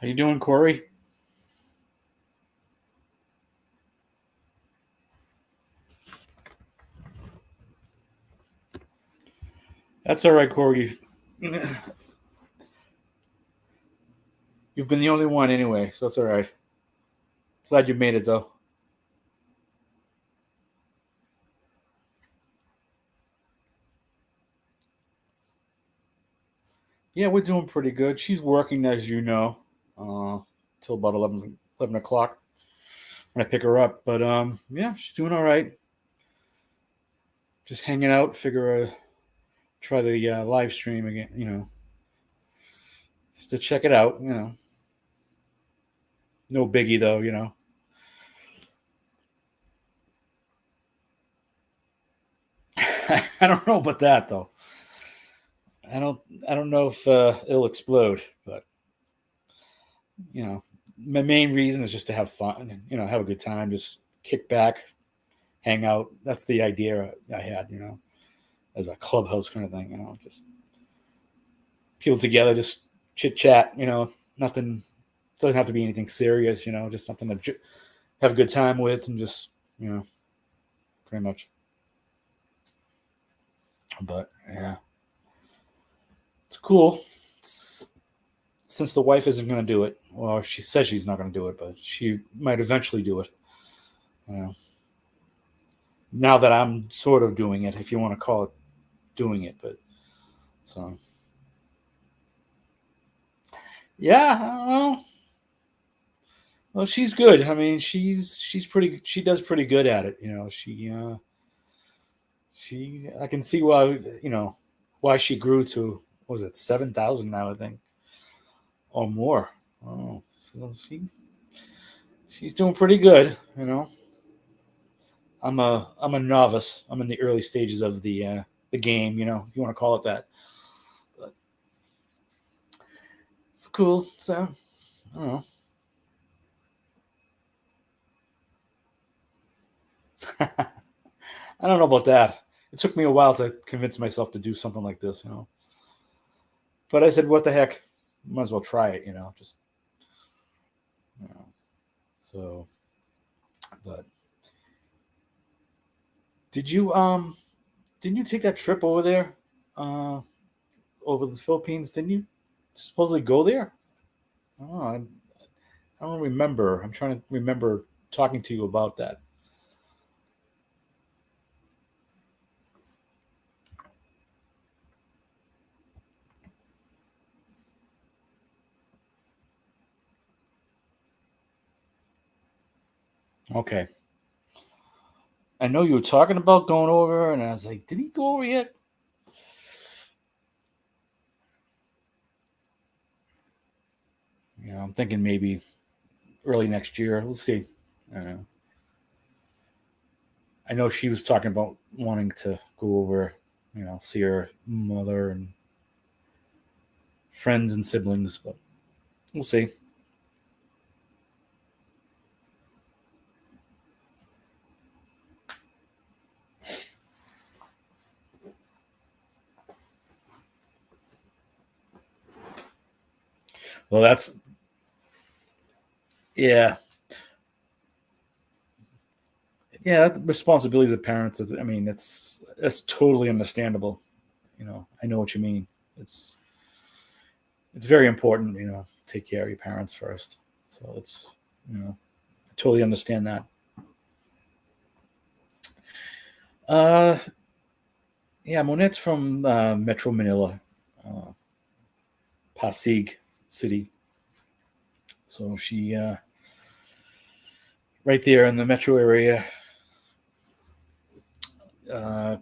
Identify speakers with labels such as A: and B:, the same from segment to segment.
A: How you doing, Corey? That's all right, Corey. You've been the only one anyway, so that's all right. Glad you made it though. Yeah, we're doing pretty good. She's working, as you know, uh, till about 11 o'clock when I pick her up. But yeah, she's doing all right. Just hanging out. Figure try the live stream again. Just to check it out. No biggie though. I don't know about that though. I don't. I don't know if it'll explode, but you know, my main reason is just to have fun and have a good time, just kick back, hang out. That's the idea I had, as a clubhouse kind of thing, just people together, just chit chat, nothing doesn't have to be anything serious, just something to have a good time with and just, pretty much. But yeah, it's cool. Since the wife isn't going to do it, well, she says she's not going to do it, but she might eventually do it. You know, now that I'm sort of doing it, if you want to call it doing it, but so yeah, I don't know. Well, she's good. I mean, she's pretty. She does pretty good at it. She I can see why she grew to, what was it, 7,000 now, I think, or more. Oh, so she's doing pretty good. I'm a novice. I'm in the early stages of the game. If you want to call it that. But it's cool. So I don't know. I don't know about that. It took me a while to convince myself to do something like this. But I said, what the heck? Might as well try it. Just you know. So, but did you didn't you take that trip over there, uh, over the Philippines? Didn't you supposedly go there? Oh, I don't remember. I'm trying to remember talking to you about that. Okay, I know you were talking about going over, and I was like, did he go over yet? I'm thinking maybe early next year. Let's see. Uh, I know she was talking about wanting to go over, see her mother and friends and siblings, but we'll see. Well, that's yeah, yeah. The responsibilities of parents. I mean, it's totally understandable. I know what you mean. It's it's very important. Take care of your parents first. So I totally understand that. Uh, yeah, Monette's from Metro Manila, uh, Pasig City. So she right there in the metro area. Uh,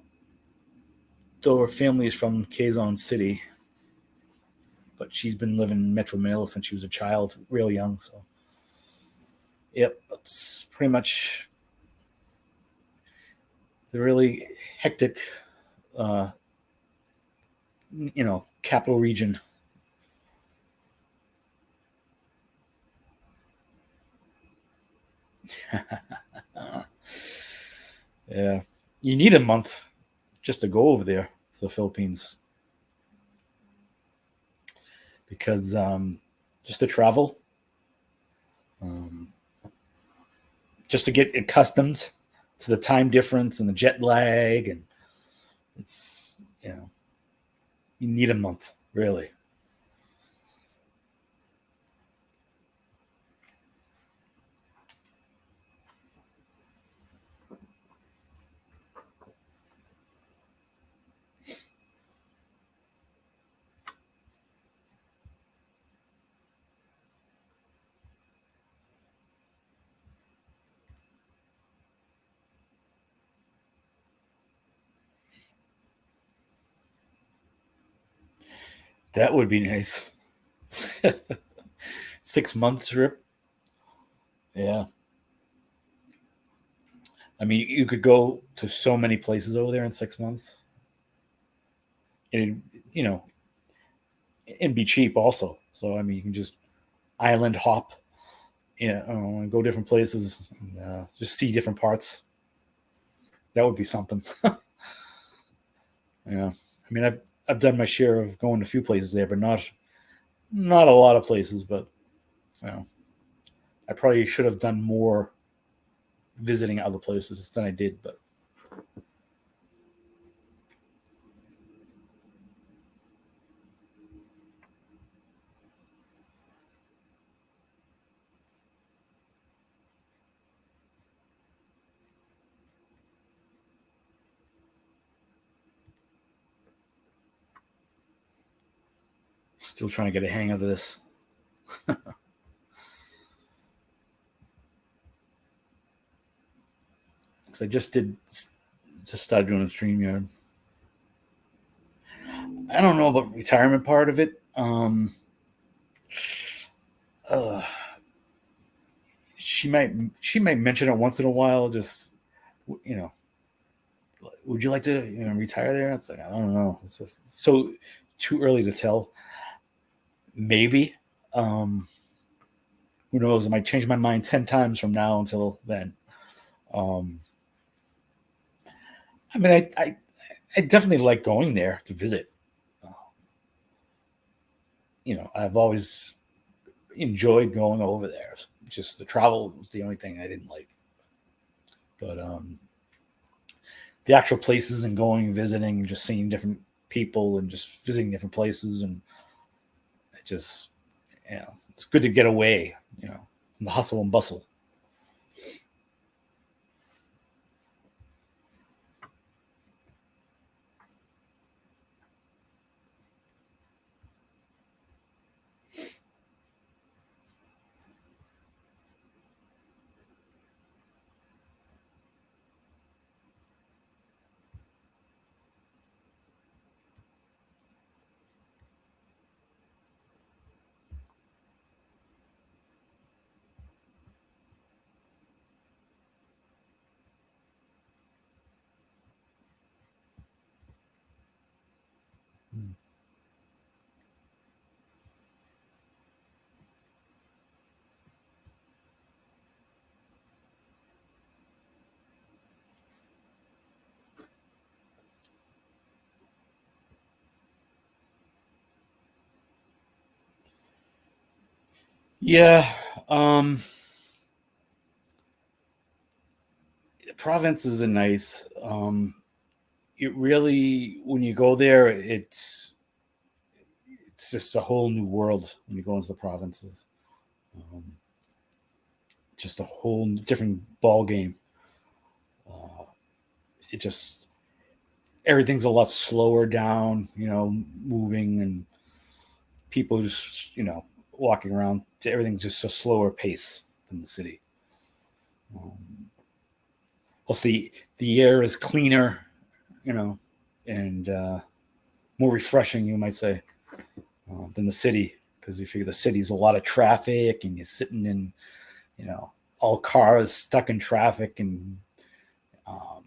A: though her family is from Quezon City, but she's been living in Metro Manila since she was a child, real young. So, yep, that's pretty much the really hectic, uh, capital region. Yeah, you need a month just to go over there to the Philippines because just to travel. just to get accustomed to the time difference and the jet lag, and it's you need a month really. That would be nice. 6 month trip. Yeah. I mean, you could go to so many places over there in 6 months. And, and be cheap also. So, I mean, you can just island hop, and go different places, and, just see different parts. That would be something. Yeah. I mean, I've done my share of going to a few places there, but not a lot of places. But you know, I probably should have done more visiting other places than I did. But still trying to get a hang of this. Because I just started doing a StreamYard. I don't know about retirement part of it. Uh, she might mention it once in a while. Just you know, would you like to retire there? It's like I don't know. It's just so too early to tell. Maybe. Um, who knows? I might change my mind 10 times from now until then. Um, I mean, I definitely like going there to visit. Uh, I've always enjoyed going over there. Just the travel was the only thing I didn't like. But the actual places and going and visiting and just seeing different people and just visiting different places, and it just it's good to get away, from the hustle and bustle. Mm. Yeah, um, provinces are nice. It really, when you go there, it's just a whole new world when you go into the provinces. Um, just a whole different ball game. Uh, it just everything's a lot slower down, moving, and people just walking around. Everything's just a slower pace than the city. Um, Plus the air is cleaner, and more refreshing, you might say, than the city. Because you figure the city's a lot of traffic, and you're sitting in, all cars stuck in traffic, and um,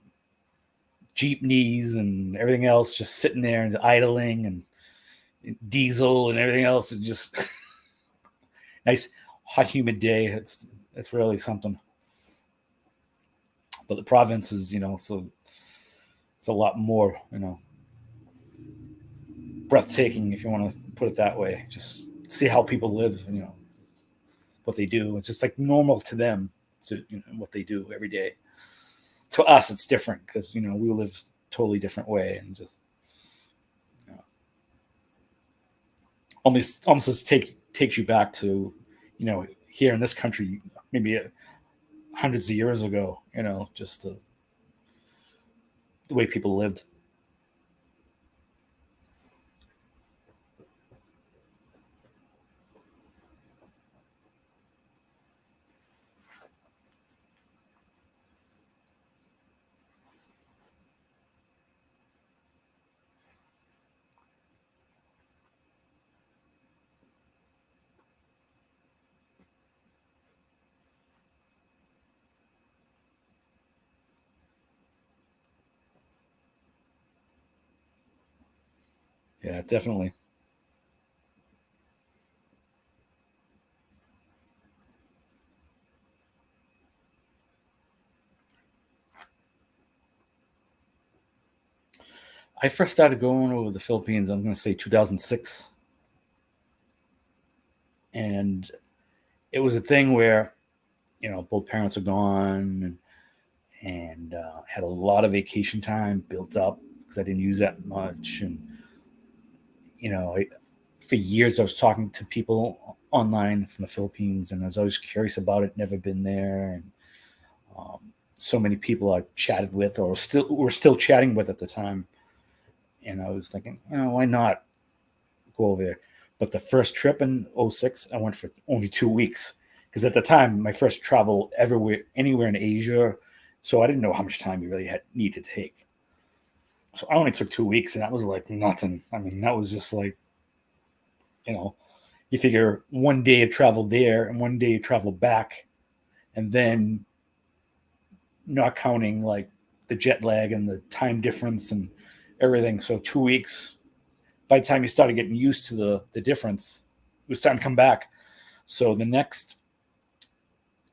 A: jeepneys and everything else just sitting there and idling, and diesel and everything else is just nice hot humid day. It's really something. But the province is, so it's a lot more, breathtaking, if you want to put it that way. Just see how people live, what they do. It's just like normal to them to what they do every day. To us, it's different because we live a totally different way, and just almost takes you back to here in this country, maybe hundreds of years ago. Just the way people lived. Yeah, definitely. I first started going over the Philippines, I'm going to say 2006. And it was a thing where, both parents are gone, and had a lot of vacation time built up because I didn't use that much. And, for years I was talking to people online from the Philippines, and I was always curious about it, never been there. And so many people I chatted with or were still chatting with at the time. And I was thinking, why not go over there? But the first trip in '06, I went for only 2 weeks because at the time, my first travel anywhere in Asia, so I didn't know how much time you really need to take. So I only took 2 weeks, and that was like nothing. I mean, that was just like, you figure one day of travel there and one day of travel back, and then not counting like the jet lag and the time difference and everything. So 2 weeks. By the time you started getting used to the difference, it was time to come back. So the next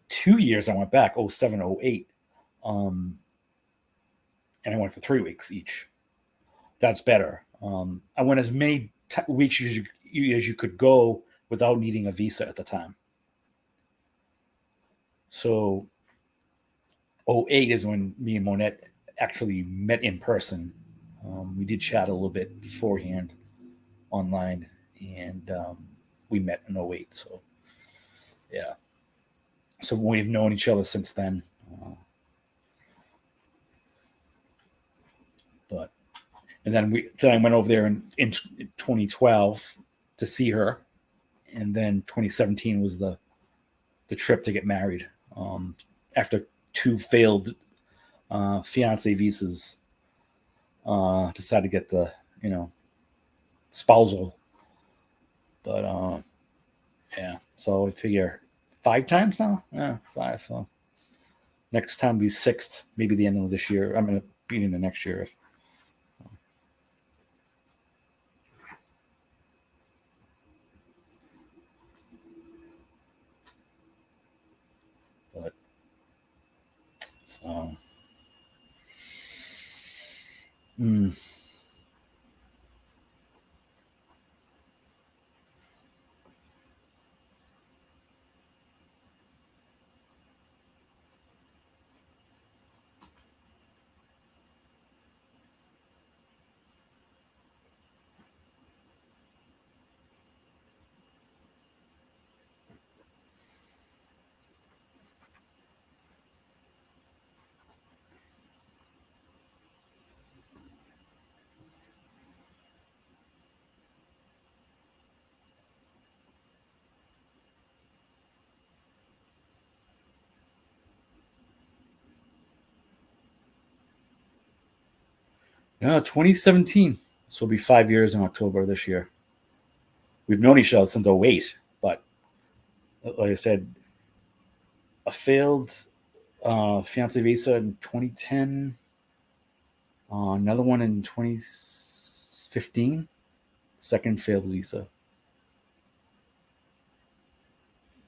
A: 2 years I went back, '07, '08, and I went for 3 weeks each. That's better. I went as many weeks as you could go without needing a visa at the time. So '08 is when me and Monette actually met in person. We did chat a little bit beforehand online, and we met in '08. So yeah, so we've known each other since then. But and then I went over there in 2012 to see her, and then 2017 was the trip to get married. After two failed fiance visas, decided to get the spousal. But yeah, so I figure 5 times now. Yeah, 5. So next time will be 6th, maybe the end of this year. I'm gonna be in the next year. But so. Mm. No, 2017. So it'll be 5 years in October this year. We've known each other since '08, but like I said, a failed fiance visa in 2010, another one in 2015, second failed visa,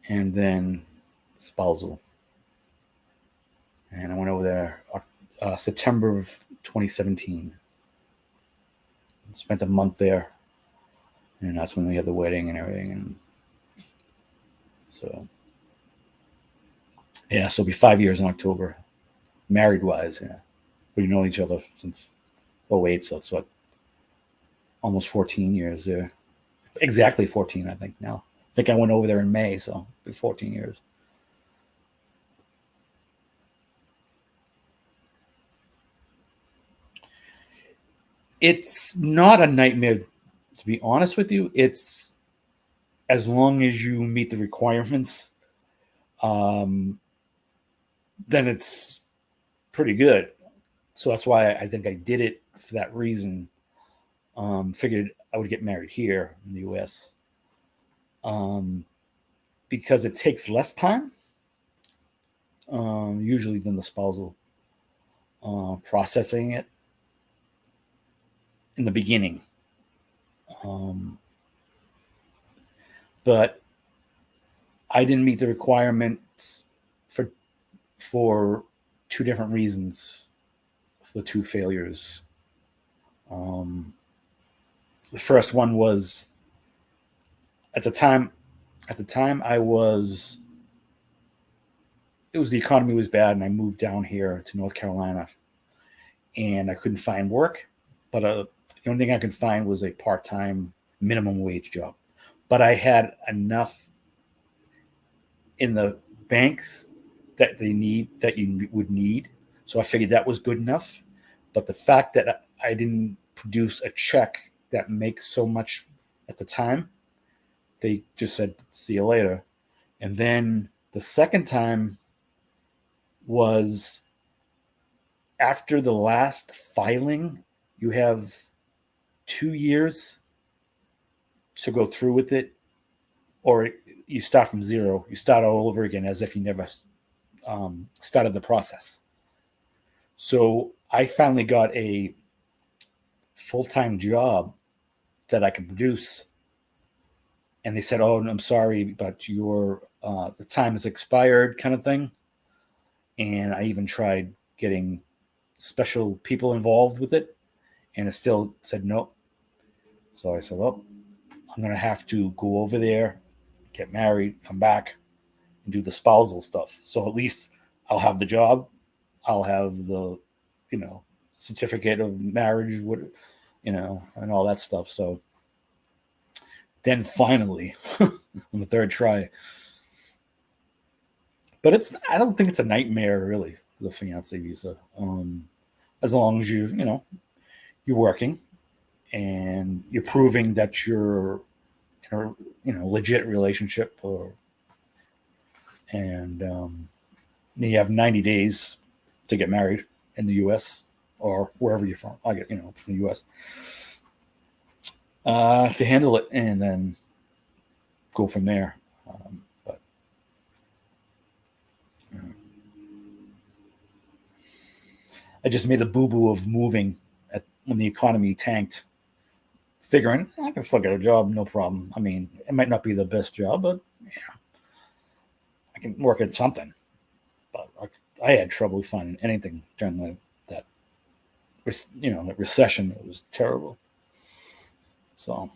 A: and then spousal. And I went over there September of 2017. Spent a month there, and that's when we had the wedding and everything. And so, Yeah, so it'll be 5 years in October, married wise. Yeah, we've known each other since '08, so it's what, almost 14 years there. Exactly 14, I think now. I think I went over there in May, so it'll be 14 years. It's not a nightmare, to be honest with you. It's as long as you meet the requirements, um, then it's pretty good. So that's why I think I did it for that reason. Figured I would get married here in the U.S. Um, because it takes less time, usually than the spousal processing it in the beginning. Um, but I didn't meet the requirements for for two different reasons. For the two failures. Um, the first one was at the time. At the time, I was. It was the economy was bad, and I moved down here to North Carolina, and I couldn't find work. But the only thing I could find was a part-time minimum wage job. But I had enough in the banks that you would need. So I figured that was good enough. But the fact that I didn't produce a check that makes so much at the time, they just said, see you later. And then the second time was after the last filing, you have 2 years to go through with it, or you start from zero. You start all over again as if you never started the process. So I finally got a full-time job that I could produce, and they said, "Oh, I'm sorry, but your the time has expired," kind of thing. And I even tried getting special people involved with it, and it still said no. So I said, "Well, I'm gonna have to go over there, get married, come back, and do the spousal stuff. So at least I'll have the job, I'll have the, you know, certificate of marriage, and all that stuff." So then finally, on the third try, but I don't think it's a nightmare really, the fiance visa. As long as you're working and you're proving that you're in a legit relationship, and you have 90 days to get married in the U.S. or wherever you're from. I get from the U.S. To handle it, and then go from there. But I just made a boo boo of moving when the economy tanked, figuring I can still get a job, no problem. I mean, it might not be the best job, but yeah, I can work at something. But I had trouble finding anything during that that recession. It was terrible. So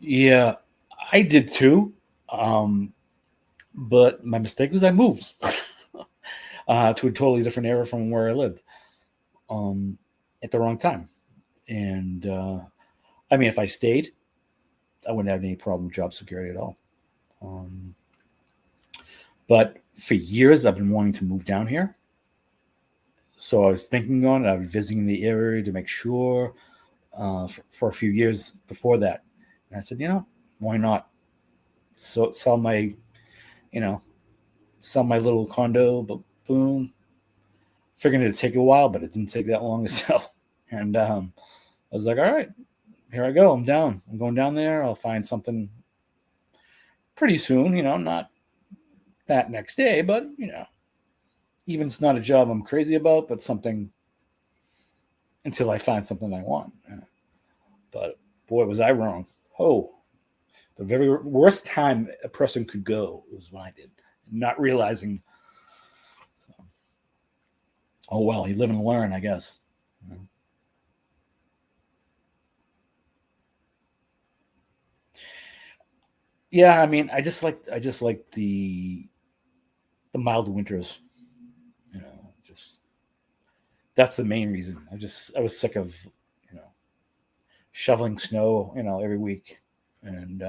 A: yeah, I did too. Um, but my mistake was I moved to a totally different area from where I lived um, at the wrong time. And I mean, if I stayed, I wouldn't have any problem with job security at all. Um, but for years, I've been wanting to move down here. So I was thinking on it. I was visiting the area to make sure for a few years before that. And I said, why not? So sell my, you know, sell my little condo, but boom. Figuring it'd take a while, but it didn't take that long as hell. And I was like, all right, here I go. I'm down. I'm going down there. I'll find something pretty soon, not that next day, but, even it's not a job I'm crazy about, but something until I find something I want. But boy, was I wrong. Oh, the very worst time a person could go was when I did, not realizing. So, oh, well, you live and learn, I guess. Yeah, I mean, I just like the mild winters. Just that's the main reason. I was sick of shoveling snow every week and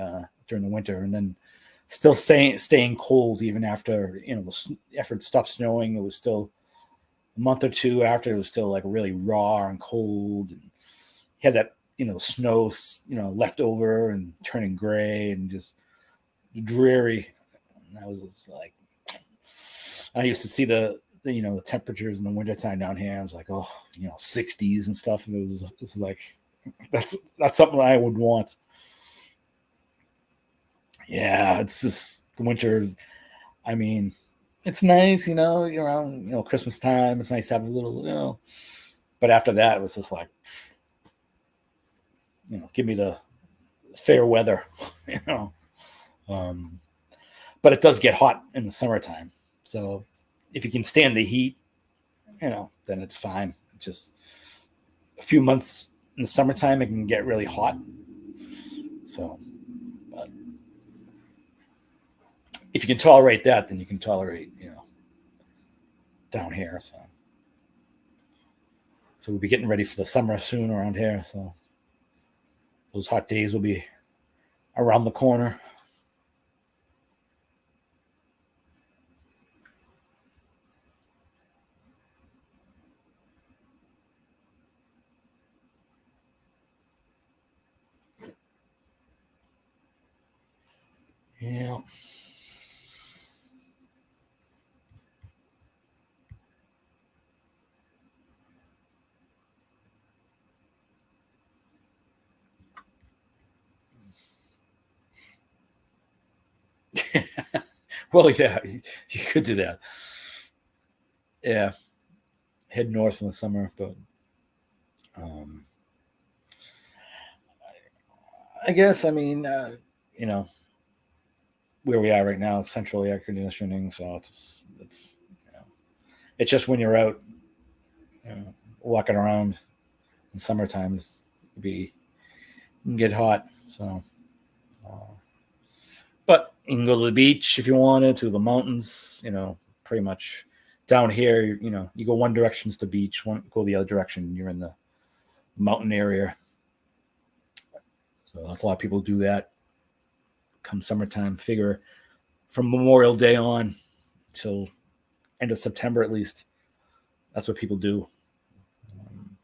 A: during the winter, and then still staying cold even after after it stopped snowing. It was still a month or two after it was still like really raw and cold, and had that snow left over and turning gray and just dreary. And I was just like, I used to see the temperatures in the wintertime down here. I was like, oh, 60s and stuff, and it was like that's something I would want. Yeah, it's just the winter. I mean, it's nice, around Christmas time. It's nice to have a little, but after that, it was just like, give me the fair weather, you know. Um, but it does get hot in the summertime, so if you can stand the heat, then it's fine. It's just a few months in the summertime, it can get really hot. So, but if you can tolerate that, then you can tolerate, down here. So we'll be getting ready for the summer soon around here. So those hot days will be around the corner. Yeah. Well, yeah, you could do that. Yeah, head north in the summer, but um, I guess you know where we are right now, it's central air conditioning, so it's just when you're out walking around in summertime, it's be it can get hot. So, uh, but you can go to the beach if you wanted, to the mountains. Pretty much down here. You go one direction is the beach, one go the other direction, you're in the mountain area. So that's a lot of people do that. Come summertime, figure from Memorial Day on till end of September at least. That's what people do. Um,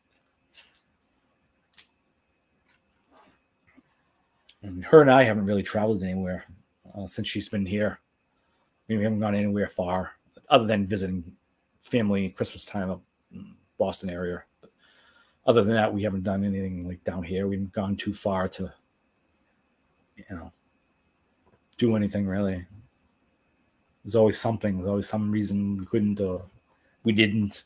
A: and her and I haven't really traveled anywhere since she's been here. We haven't gone anywhere far other than visiting family Christmas time up in Boston area. But other than that, we haven't done anything like down here. We haven't gone too far to, you know, do anything really. There's always something. There's always some reason we couldn't. We didn't.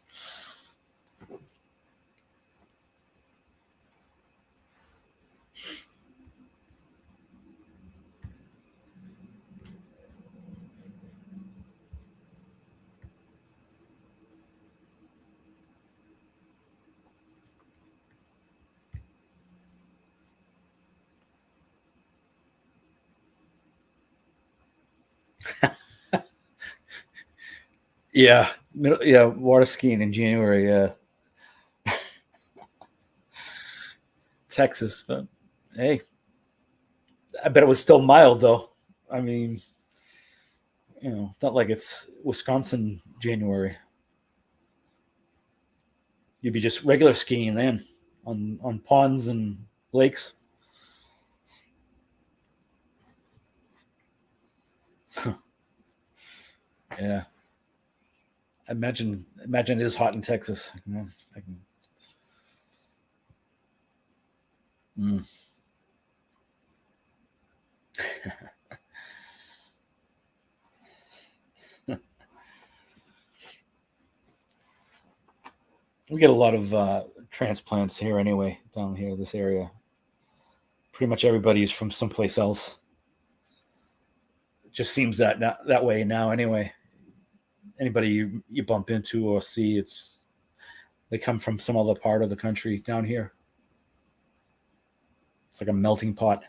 A: Yeah, yeah, water skiing in January. Yeah, Texas. But hey, I bet it was still mild though. I mean, it's not like it's Wisconsin January. You'd be just regular skiing then on ponds and lakes. Yeah. Imagine it is hot in Texas. I can, mm. We get a lot of transplants here anyway, down here, this area. Pretty much everybody is from someplace else. It just seems that way now anyway. Anybody you bump into or see, they come from some other part of the country down here. It's like a melting pot.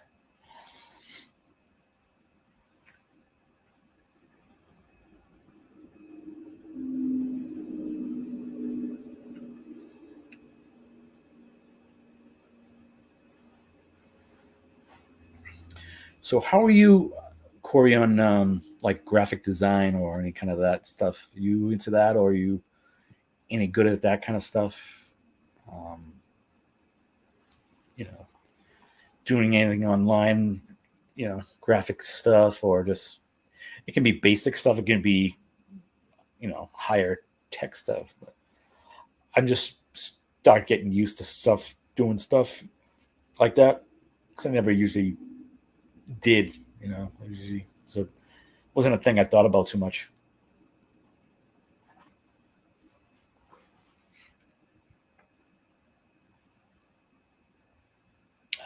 A: So how are you, Corey, on like graphic design or any kind of that stuff? Are you into that, or are you any good at that kind of stuff? Um, you know, doing anything online, graphic stuff, or just it can be basic stuff. It can be, higher tech stuff. But I'm just start getting used to doing stuff like that because I never usually did, usually, so it wasn't a thing I thought about too much.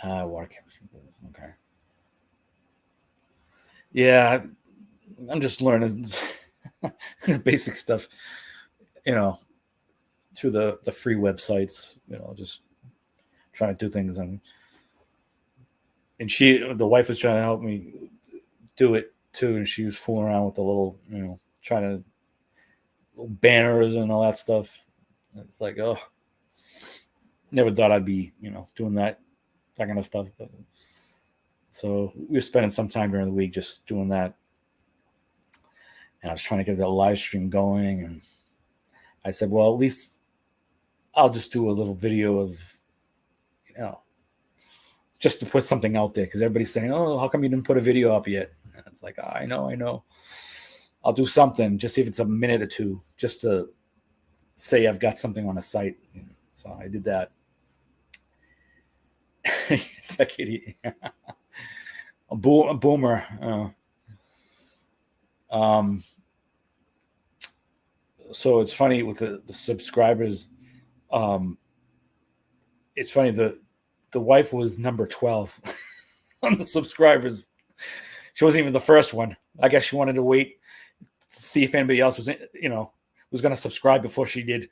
A: Water chemistry. Okay. Yeah, I'm just learning basic stuff, you know, through the free websites. Just trying to do things, and the wife was trying to help me do it too, and she was fooling around with the little, trying to little banners and all that stuff. It's like, oh, never thought I'd be, doing that kind of stuff. But so we were spending some time during the week just doing that. And I was trying to get that live stream going. And I said, well, at least I'll just do a little video of, just to put something out there. Because everybody's saying, oh, how come you didn't put a video up yet? And it's like, I know. I'll do something, just if it's a minute or two, just to say I've got something on a site. So I did that. Tech idiot. a boomer. So it's funny with the subscribers. It's funny, the wife was number 12 on the subscribers. She wasn't even the first one. I guess she wanted to wait to see if anybody else was going to subscribe before she did.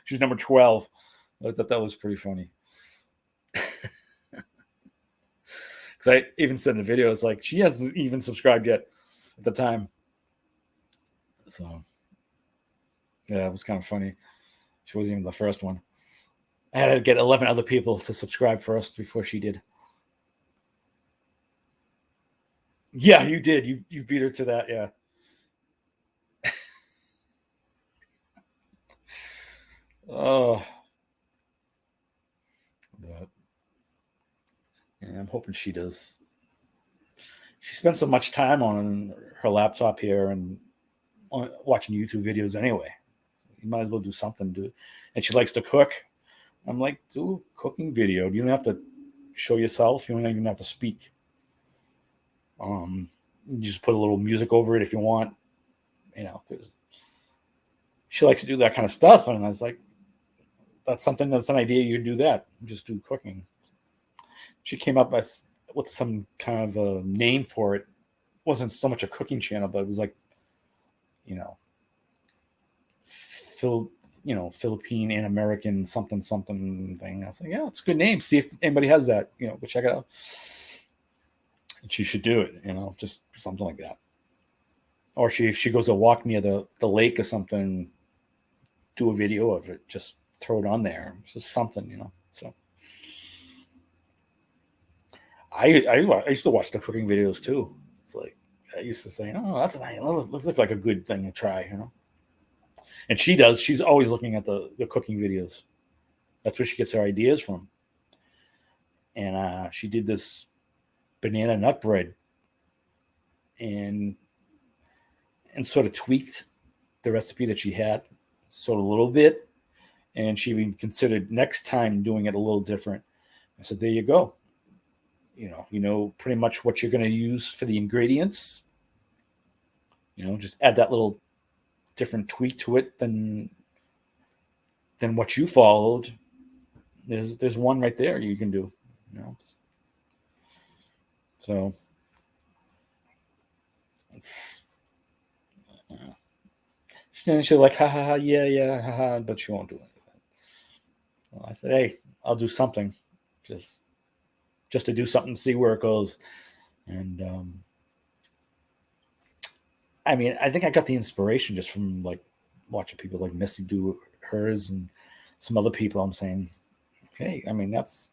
A: She was number 12. I thought that was pretty funny. Because I even said in the video, it's like she hasn't even subscribed yet at the time. So, yeah, it was kind of funny. She wasn't even the first one. I had to get 11 other people to subscribe first before she did. Yeah, you did. You beat her to that, yeah. Oh. But, yeah, I'm hoping she does. She spends so much time on her laptop here and watching YouTube videos anyway. You might as well do something. And she likes to cook. I'm like, do a cooking video. You don't have to show yourself. You don't even have to speak. You just put a little music over it if you want, because she likes to do that kind of stuff. And I was like, that's an idea. You do that. Just do cooking. She came up with some kind of a name for it. It wasn't so much a cooking channel, but it was like, Philippine and American something thing. I was like, yeah, it's a good name. See if anybody has that. Go check it out. And she should do it. Just something like that. Or if she goes to walk near the lake or something, do a video of it. Just throw it on there. It's just something, So I used to watch the cooking videos too. It's like I used to say, oh, that's nice. Looks like a good thing to try, And she does. She's always looking at the cooking videos. That's where she gets her ideas from. And she did this banana nut bread and sort of tweaked the recipe that she had, sort of a little bit, and she even considered next time doing it a little different. I said, there you go. You know pretty much what you're going to use for the ingredients. Just add that little different tweak to it than what you followed. There's one right there you can do. So it's she's like, ha ha ha, yeah, ha ha, but she won't do it. Well, I said, hey, I'll do something, just to do something, see where it goes. And I mean, I think I got the inspiration just from like watching people like Missy do hers and some other people. I'm saying, hey, I mean, that's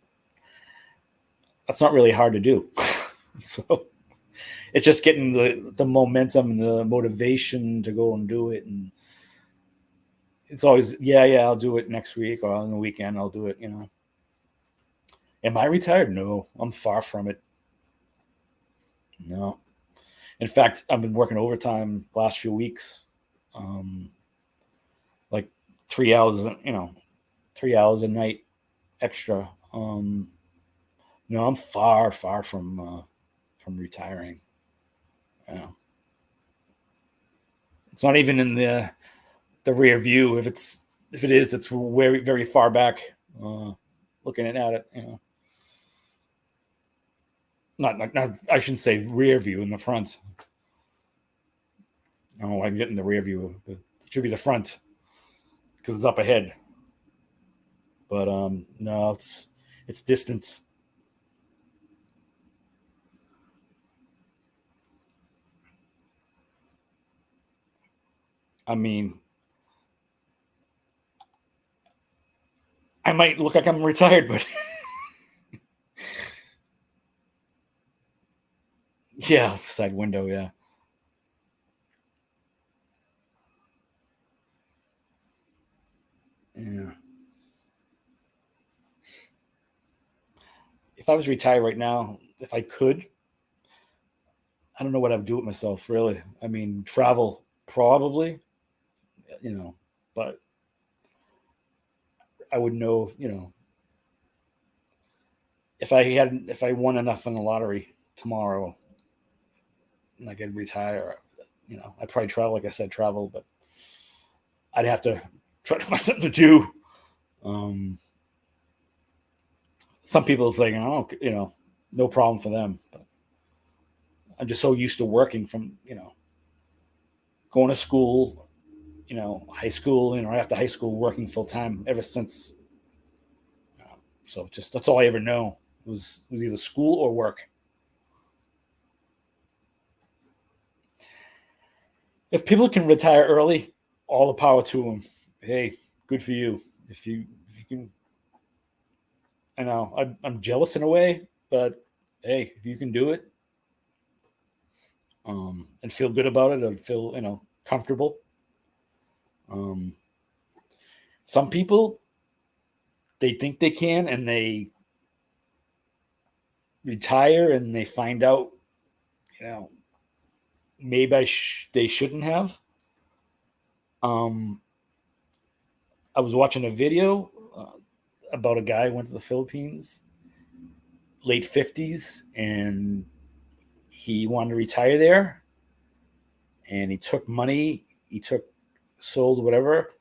A: not really hard to do. So it's just getting the momentum and the motivation to go and do it. And it's always, yeah, I'll do it next week, or on the weekend I'll do it. Am I retired? No, I'm far from it. No. In fact, I've been working overtime last few weeks, like 3 hours, 3 hours a night extra. No, I'm far from retiring. Yeah. It's not even in the rear view. If it is, it's very, very far back, looking at it. Not I shouldn't say rear view, in the front. Oh, I'm getting the rear view. It should be the front because it's up ahead. But no, it's distant. I mean, I might look like I'm retired, but yeah, it's the side window, yeah. Yeah. If I was retired right now, if I could, I don't know what I'd do with myself, really. I mean, travel probably, but I would know, if I won enough in the lottery tomorrow and I could retire, I'd probably travel, like I said, but I'd have to try to find something to do. Some people it's like, oh, no problem for them, but I'm just so used to working from, going to school, high school, after high school, working full time ever since. So just that's all I ever know was either school or work. If people can retire early, all the power to them. Hey, good for you. If you can, I know I'm jealous in a way, but hey, if you can do it, and feel good about it, and feel comfortable. Some people, they think they can, and they retire, and they find out, maybe they shouldn't have. I was watching a video about a guy who went to the Philippines, late 50s, and he wanted to retire there. And he took money, sold whatever,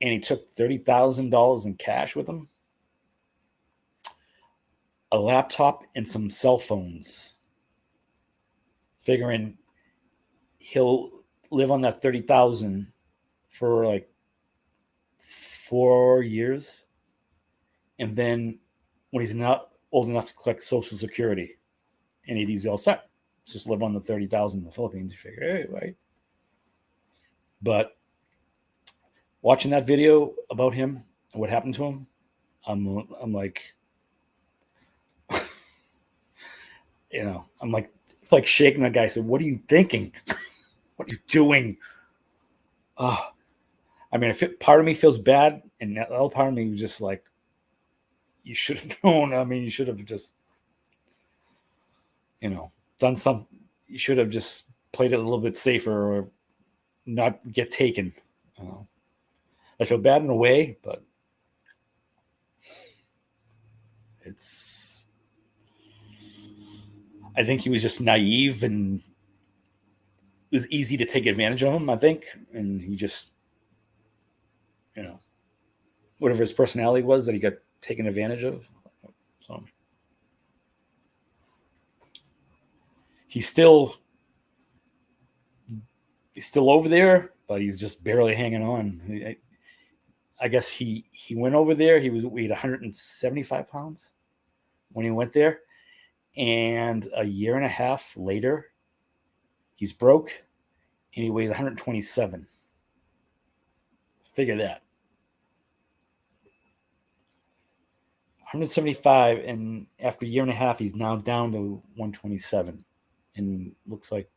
A: and he took $30,000 in cash with him, a laptop, and some cell phones, figuring he'll live on that 30,000 for like 4 years, and then when he's not old enough to collect Social Security, and he's all set, just live on the 30,000 in the Philippines. You figure, hey, right? But watching that video about him and what happened to him, I'm like, I'm like, it's like shaking that guy. I said, what are you thinking? What are you doing? I mean, part of me feels bad, and the other part of me was just like, you should have known. I mean, you should have just, done some. You should have just played it a little bit safer, or not get taken. I feel bad in a way, but I think he was just naive, and it was easy to take advantage of him, I think. And he just, whatever his personality was, that he got taken advantage of. So he's still over there, but he's just barely hanging on. I guess he went over there. He weighed 175 pounds when he went there, and a year and a half later, he's broke, and he weighs 127. Figure that. 175, and after a year and a half, he's now down to 127, and looks like,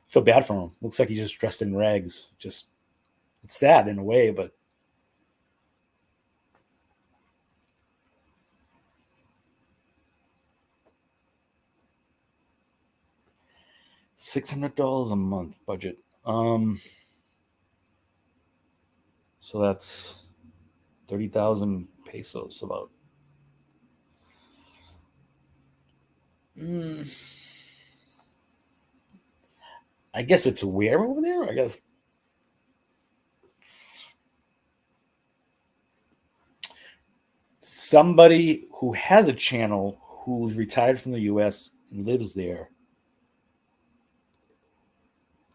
A: feel bad for him. Looks like he's just dressed in rags. Just, it's sad in a way, but $600 a month budget. So that's 30,000 pesos, about. I guess it's where over there? I guess. Somebody who has a channel, who's retired from the US and lives there.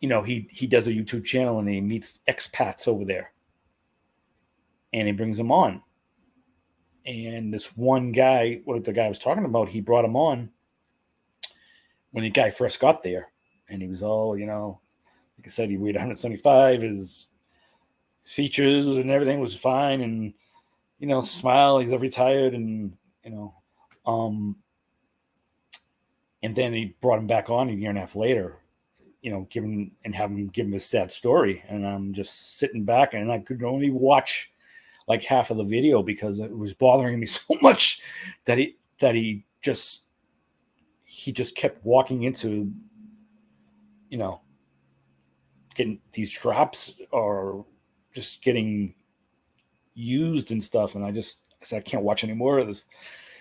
A: He does a YouTube channel, and he meets expats over there, and he brings them on. And this one guy, what the guy was talking about, he brought him on when the guy first got there, and he was all, like I said, he weighed 175. His features and everything was fine, and smile. He's retired, and and then he brought him back on a year and a half later, have him give him a sad story, and I'm just sitting back, and I could only watch like half of the video because it was bothering me so much that he just kept walking into, getting these drops or just getting used and stuff. And I said, I can't watch any more of this,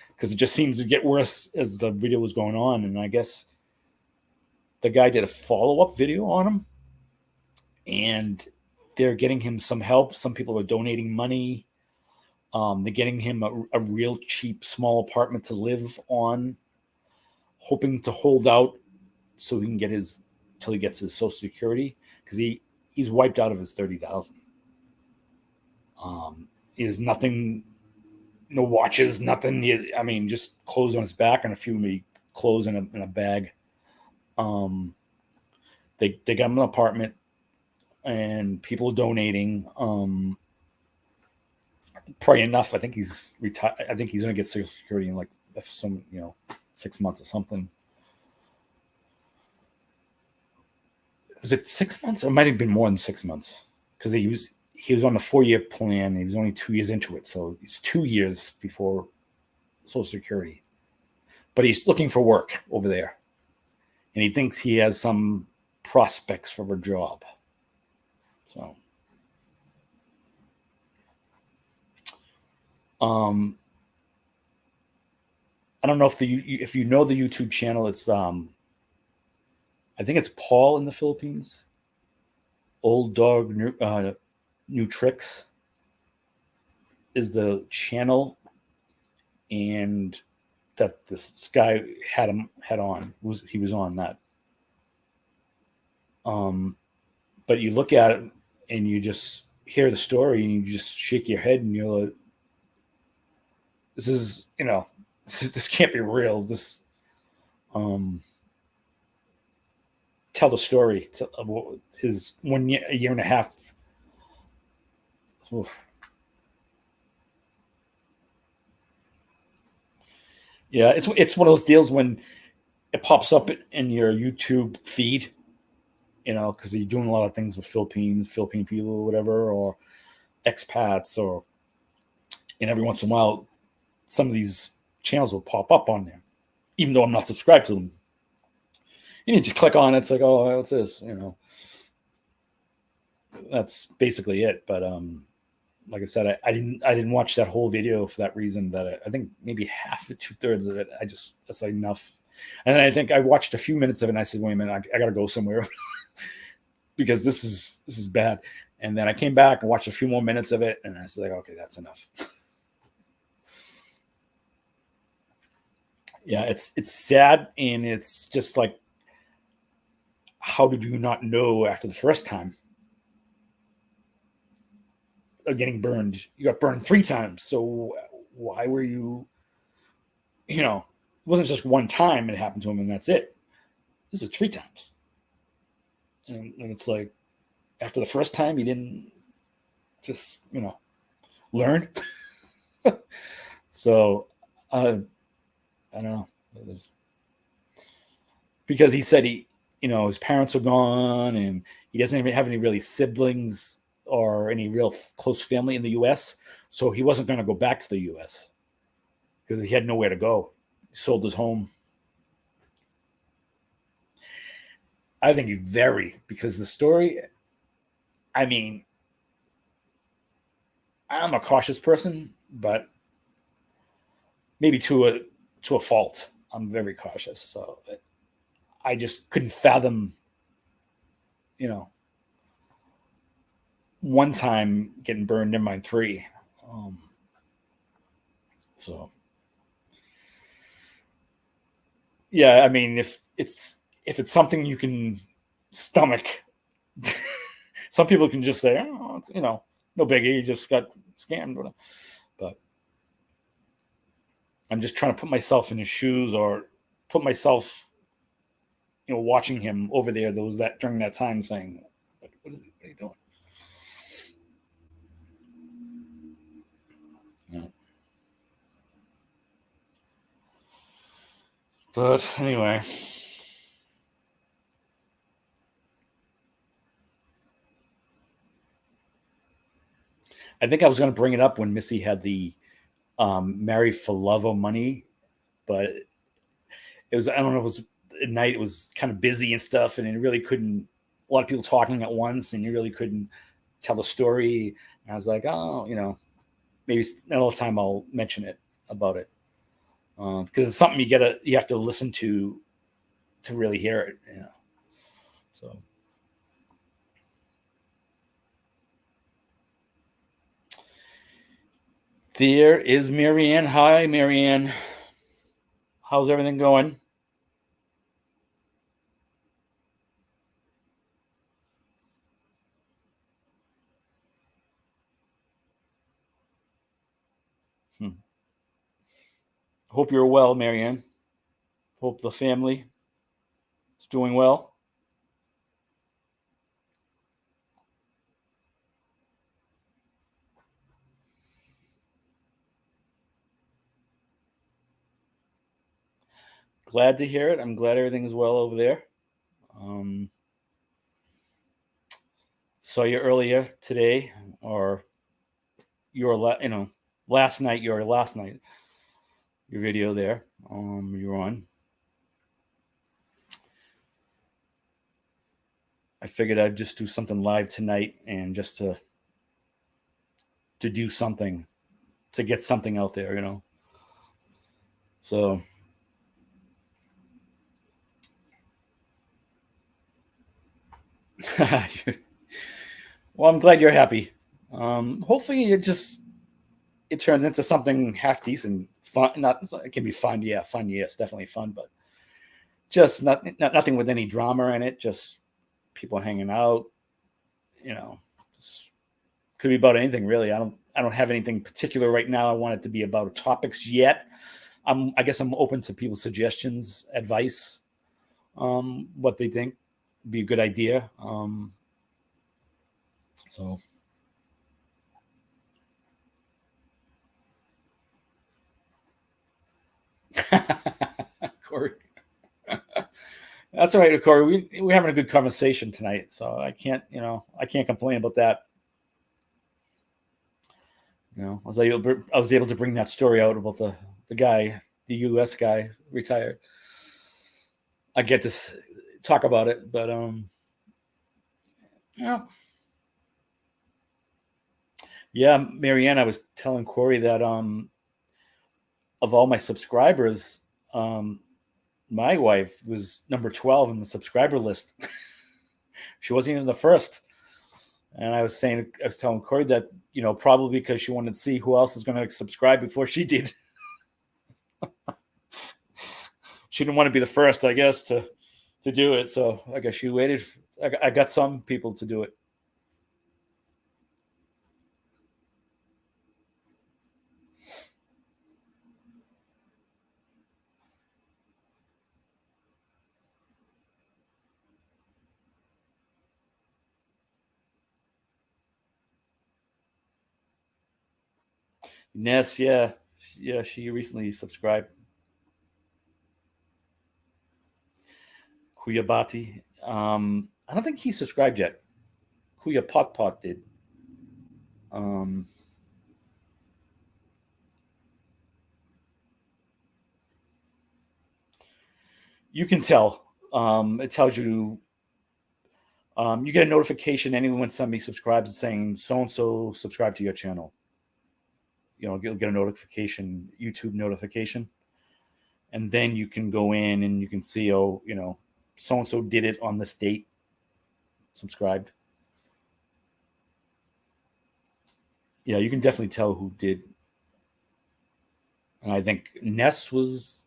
A: because it just seems to get worse as the video was going on. And I guess the guy did a follow-up video on him, and they're getting him some help. Some people are donating money. They're getting him a real cheap small apartment to live on, hoping to hold out so he can get till he gets his Social Security, because he's wiped out of his 30,000. He has nothing, no watches, nothing. Just clothes on his back and a few maybe clothes in a bag. They got him an apartment, and people are donating. Probably enough. I think he's retired. I think he's going to get Social Security in like 6 months or something. Was it 6 months? It might have been more than 6 months, because he was on the 4-year plan. He was only 2 years into it, so it's 2 years before Social Security. But he's looking for work over there, and he thinks he has some prospects for a job. So, I don't know if you know the YouTube channel. It's I think it's Paul in the Philippines. Old Dog New Tricks is the channel, and that this guy had on. He was on that. But you look at it and you just hear the story and you just shake your head and you're like, this is, this can't be real. This, tell the story of his a year and a half. Oof. Yeah, it's one of those deals when it pops up in your YouTube feed, because you're doing a lot of things with Philippine people or whatever, or expats, and every once in a while, some of these channels will pop up on there, even though I'm not subscribed to them. And you just click on it, it's like, oh, what's this, that's basically it. But like I said, I didn't watch that whole video for that reason. That I think maybe half to 2/3 of it, that's like enough. And I think I watched a few minutes of it, and I said, "Wait a minute, I got to go somewhere because this is bad." And then I came back and watched a few more minutes of it, and I was like, "Okay, that's enough." Yeah, it's sad, and it's just like, how did you not know after the first time of getting burned? You got burned 3 times, so why were you? You know, it wasn't just one time it happened to him, and that's it. This is 3 times, and it's like after the first time, you didn't just learn. So I don't know. Because he said his parents are gone, and he doesn't even have any really siblings or any real close family in the U.S. So he wasn't going to go back to the U.S. because he had nowhere to go. He sold his home. I think he very because the story. I mean, I'm a cautious person, but maybe to a fault. I'm very cautious, so I just couldn't fathom, you know, one time getting burned in my 3. Um, so yeah, I mean, if it's something you can stomach, some people can just say, oh, no biggie, you just got scammed. But I'm just trying to put myself in his shoes or put myself, watching him over there. Those that during that time saying, what are you doing? Yeah. But anyway, I think I was going to bring it up when Missy had the marry for love or money, but it was, I don't know if it was at night, it was kind of busy and stuff, and it really couldn't, a lot of people talking at once, and you really couldn't tell the story. And I was like, oh, maybe another time I'll mention it about it. Because it's something you have to listen to really hear it. So there is Marianne. Hi, Marianne. How's everything going? Hmm. Hope you're well, Marianne. Hope the family is doing well. Glad to hear it. I'm glad everything is well over there. Um, saw you earlier today, or last night. Your last night, your video there. You're on. I figured I'd just do something live tonight, and just to do something, to get something out there. So well, I'm glad you're happy. Hopefully, it turns into something half decent, fun. Not it can be fun, yeah, fun, yes, definitely fun, but just nothing with any drama in it. Just people hanging out. You know, just, could be about anything really. I don't have anything particular right now. I want it to be about topics yet. I guess I'm open to people's suggestions, advice, what they think would be a good idea. So Corey. That's all right, Corey. We're having a good conversation tonight, so I can't complain about that. I was able to bring that story out about the guy, the U.S. guy, retired. I get to talk about it, but yeah, Yeah, Marianne, I was telling Corey that of all my subscribers, um my wife was number 12 in the subscriber list. She wasn't even the first. And I was telling Corey that, probably because she wanted to see who else is going to subscribe before she did. She didn't want to be the first, I guess, to do it. So I guess she waited. I got some people to do it. Ness, yeah, yeah, she recently subscribed. Kuyabati. I don't think he subscribed yet. Kuya Pot Pot did. Um, you can tell. It tells you. You get a notification anyone when somebody subscribes saying so and so subscribe to your channel. You'll get a notification, YouTube notification, and then you can go in and you can see, oh, so and so did it on this date, subscribed. Yeah, you can definitely tell who did. And I think Ness was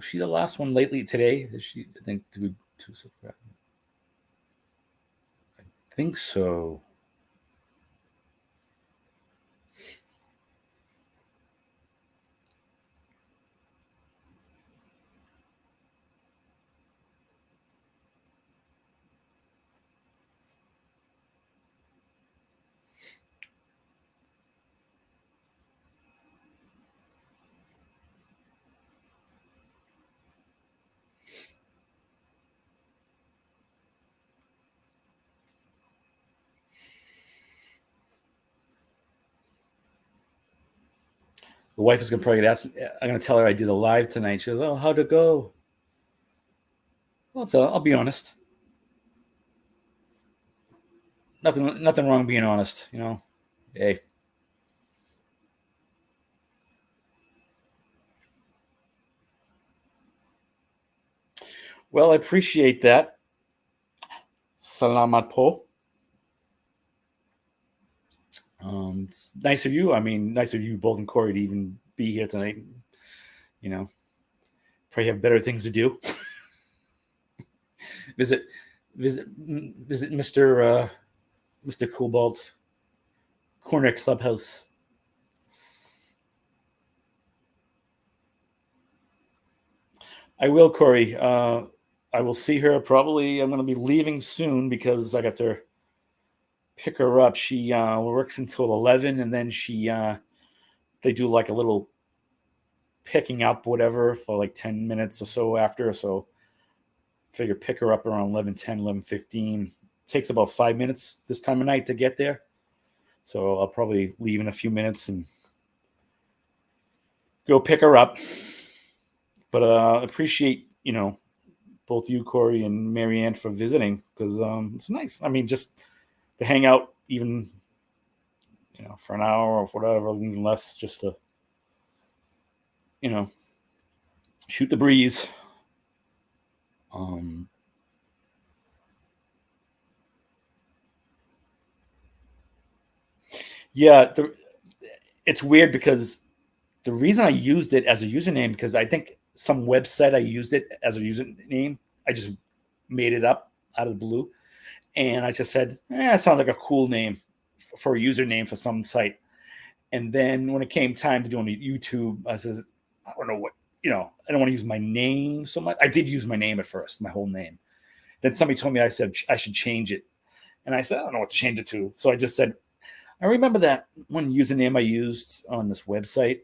A: she the last one lately today? Is she? I think to subscribe. I think so. The wife is gonna probably ask. I'm gonna tell her I did a live tonight. She goes, "Oh, how'd it go?" Well, so I'll be honest. Nothing wrong being honest. Hey. Well, I appreciate that. Salamat po. It's nice of you. I mean, nice of you both and Corey to even be here tonight. You know, Probably have better things to do. visit, visit Mr. Cobalt's corner clubhouse. I will, Corey. I will see her probably. I'm going to be leaving soon because I got to pick her up. She works until 11, and then they do like a little picking up whatever for like 10 minutes or so after. So figure pick her up around 11:10, 11:15. Takes about 5 minutes this time of night to get there. So I'll probably leave in a few minutes and go pick her up. But appreciate, both you, Corey, and Marianne for visiting because it's nice. I mean, just to hang out even, for an hour or whatever, even less, just to, shoot the breeze. Yeah, it's weird because the reason I used it as a username because I think some website I used it as a username. I just made it up out of the blue, and I just said, it sounds like a cool name for a username for some site. And then when it came time to doing YouTube, I said, I don't know what, I don't want to use my name so much. I did use my name at first, my whole name. Then somebody told me I said I should change it. And I said, I don't know what to change it to. So I just said, I remember that one username I used on this website,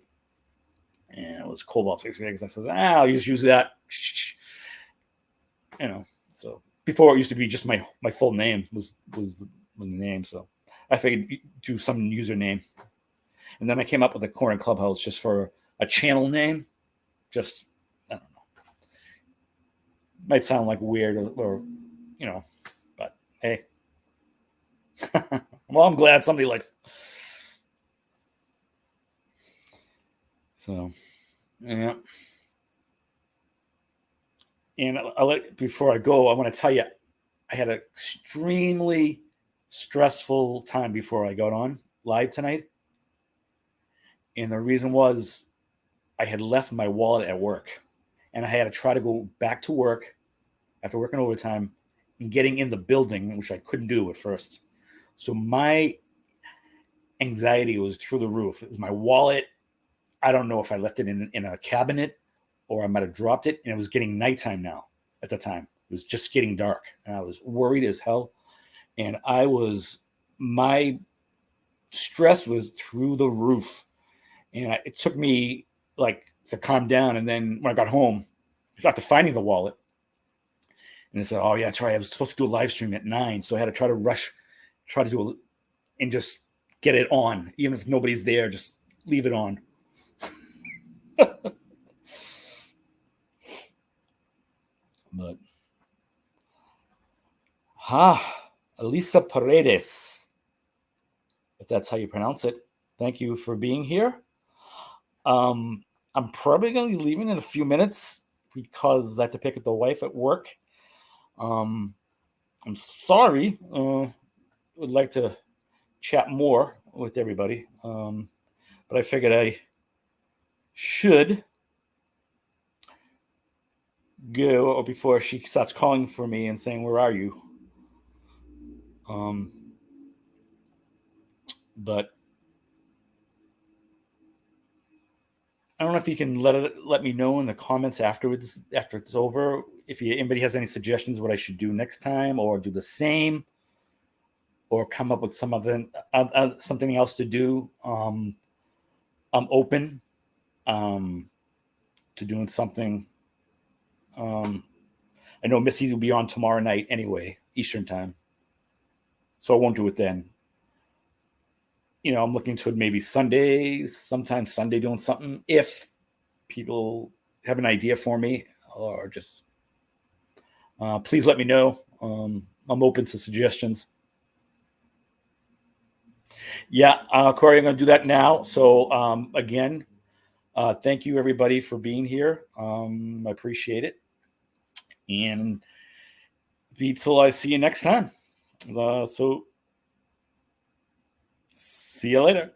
A: and it was Cobalt66. I said, I'll just use that. So before it used to be just my full name was the name. So I figured do some username. And then I came up with the Corner Clubhouse just for a channel name. Just, I don't know. Might sound like weird or but hey. Well, I'm glad somebody likes it. So, yeah. And before I go, I want to tell you, I had an extremely stressful time before I got on live tonight. And the reason was I had left my wallet at work and I had to try to go back to work after working overtime and getting in the building, which I couldn't do at first. So my anxiety was through the roof. It was my wallet. I don't know if I left it in a cabinet or I might have dropped it. And it was getting nighttime now at the time. It was just getting dark. And I was worried as hell. And my stress was through the roof. And it took me like to calm down. And then when I got home, after finding the wallet, and I said, "Oh yeah, that's right. I was supposed to do a live stream at 9, so I had to try to do and just get it on, even if nobody's there. Just leave it on." But Elisa Paredes, if that's how you pronounce it. Thank you for being here. I'm probably going to be leaving in a few minutes because I have to pick up the wife at work. I'm sorry. Would like to chat more with everybody, but I figured I should go or before she starts calling for me and saying, "Where are you?" But I don't know if you can let me know in the comments afterwards, after it's over, if anybody has any suggestions what I should do next time, or do the same, or come up with something else to do. I'm open to doing something. I know Missy will be on tomorrow night anyway, Eastern time, so I won't do it then. I'm looking to maybe sometime Sunday doing something if people have an idea for me, or just please let me know. I'm open to suggestions. Yeah, Corey, I'm going to do that now. So again, thank you everybody for being here. I appreciate it. And till I see you next time. So see you later.